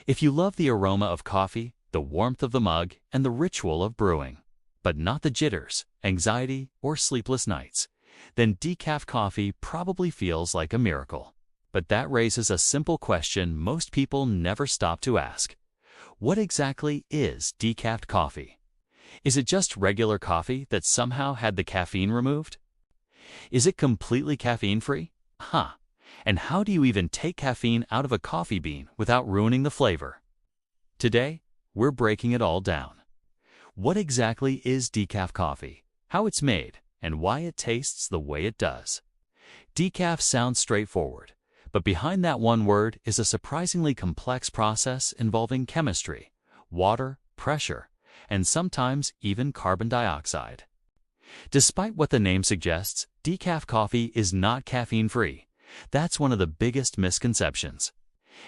If you love the aroma of coffee, the warmth of the mug, and the ritual of brewing, but not the jitters, anxiety, or sleepless nights, then decaf coffee probably feels like a miracle. But that raises a simple question most people never stop to ask. What exactly is decaf coffee? Is it just regular coffee that somehow had the caffeine removed? Is it completely caffeine-free? And how do you even take caffeine out of a coffee bean without ruining the flavor? Today, we're breaking it all down. What exactly is decaf coffee, how it's made, and why it tastes the way it does? Decaf sounds straightforward, but behind that one word is a surprisingly complex process involving chemistry, water, pressure, and sometimes even carbon dioxide. Despite what the name suggests, decaf coffee is not caffeine-free. That's one of the biggest misconceptions.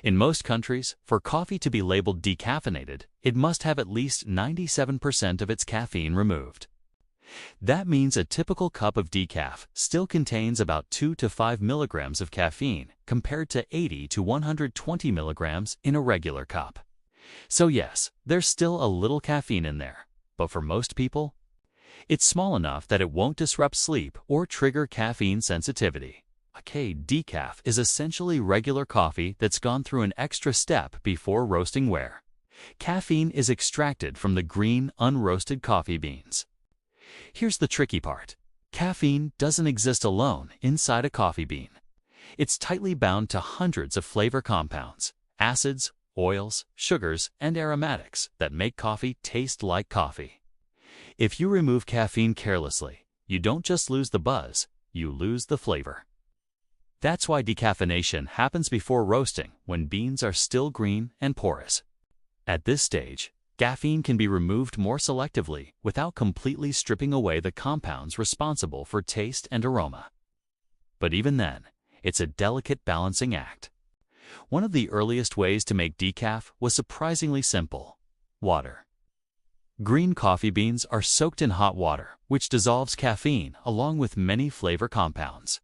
In most countries, for coffee to be labeled decaffeinated, it must have at least 97% of its caffeine removed. That means a typical cup of decaf still contains about 2 to 5 milligrams of caffeine compared to 80 to 120 milligrams in a regular cup. So yes, there's still a little caffeine in there, but for most people, it's small enough that it won't disrupt sleep or trigger caffeine sensitivity. Okay, decaf is essentially regular coffee that's gone through an extra step before roasting where caffeine is extracted from the green, unroasted coffee beans. Here's the tricky part. Caffeine doesn't exist alone inside a coffee bean. It's tightly bound to hundreds of flavor compounds, acids, oils, sugars, and aromatics that make coffee taste like coffee. If you remove caffeine carelessly, you don't just lose the buzz, you lose the flavor. That's why decaffeination happens before roasting, when beans are still green and porous. At this stage, caffeine can be removed more selectively without completely stripping away the compounds responsible for taste and aroma. But even then, it's a delicate balancing act. One of the earliest ways to make decaf was surprisingly simple: water. Green coffee beans are soaked in hot water, which dissolves caffeine along with many flavor compounds.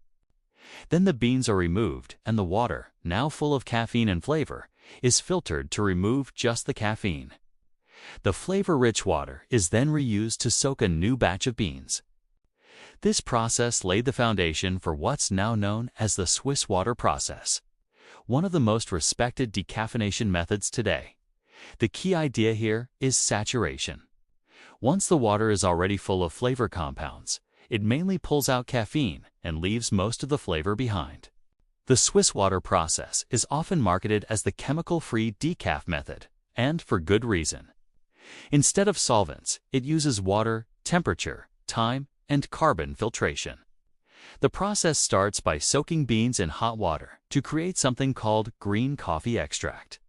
Then the beans are removed, and the water, now full of caffeine and flavor, is filtered to remove just the caffeine. The flavor-rich water is then reused to soak a new batch of beans. This process laid the foundation for what's now known as the Swiss water process, one of the most respected decaffeination methods today. The key idea here is saturation. Once the water is already full of flavor compounds, it mainly pulls out caffeine and leaves most of the flavor behind. The Swiss water process is often marketed as the chemical-free decaf method, and for good reason. Instead of solvents, it uses water, temperature, time, and carbon filtration. The process starts by soaking beans in hot water to create something called green coffee extract,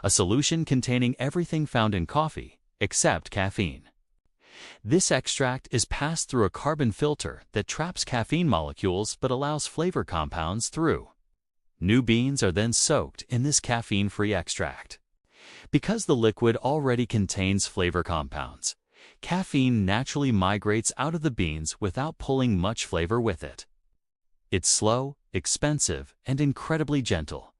a solution containing everything found in coffee except caffeine. This extract is passed through a carbon filter that traps caffeine molecules but allows flavor compounds through. New beans are then soaked in this caffeine-free extract. Because the liquid already contains flavor compounds, caffeine naturally migrates out of the beans without pulling much flavor with it. It's slow, expensive, and incredibly gentle,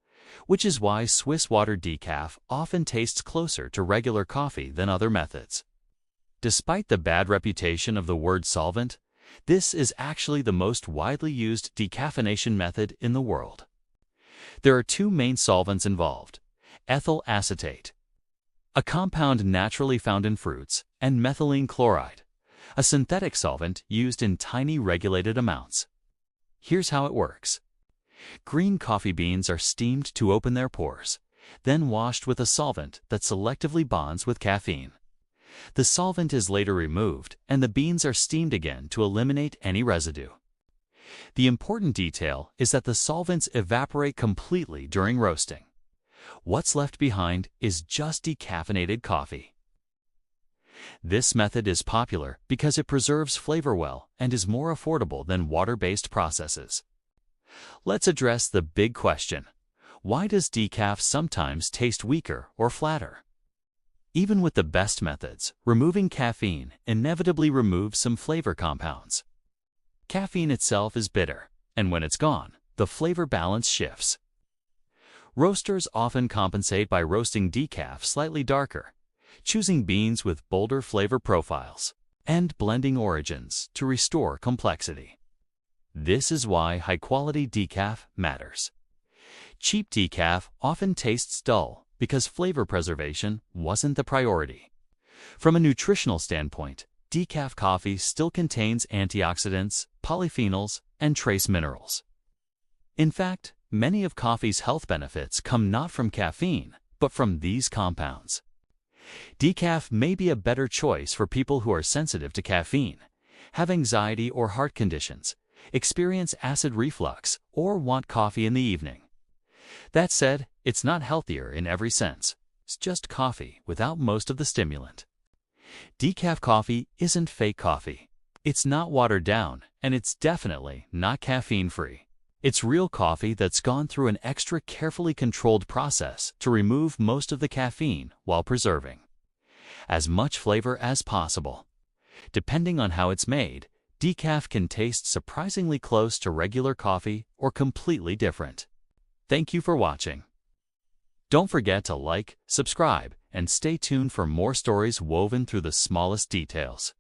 which is why Swiss water decaf often tastes closer to regular coffee than other methods. Despite the bad reputation of the word solvent, this is actually the most widely used decaffeination method in the world. There are two main solvents involved: ethyl acetate, a compound naturally found in fruits, and methylene chloride, a synthetic solvent used in tiny regulated amounts. Here's how it works. Green coffee beans are steamed to open their pores, then washed with a solvent that selectively bonds with caffeine. The solvent is later removed, and the beans are steamed again to eliminate any residue. The important detail is that the solvents evaporate completely during roasting. What's left behind is just decaffeinated coffee. This method is popular because it preserves flavor well and is more affordable than water-based processes. Let's address the big question: why does decaf sometimes taste weaker or flatter? Even with the best methods, removing caffeine inevitably removes some flavor compounds. Caffeine itself is bitter, and when it's gone, the flavor balance shifts. Roasters often compensate by roasting decaf slightly darker, choosing beans with bolder flavor profiles, and blending origins to restore complexity. This is why high-quality decaf matters. Cheap decaf often tastes dull because flavor preservation wasn't the priority. From a nutritional standpoint, decaf coffee still contains antioxidants, polyphenols, and trace minerals. In fact, many of coffee's health benefits come not from caffeine, but from these compounds. Decaf may be a better choice for people who are sensitive to caffeine, have anxiety or heart conditions, experience acid reflux, or want coffee in the evening. That said, it's not healthier in every sense. It's just coffee without most of the stimulant. Decaf coffee isn't fake coffee. It's not watered down, and it's definitely not caffeine-free. It's real coffee that's gone through an extra carefully controlled process to remove most of the caffeine while preserving as much flavor as possible. Depending on how it's made, decaf can taste surprisingly close to regular coffee or completely different. Thank you for watching. Don't forget to like, subscribe, and stay tuned for more stories woven through the smallest details.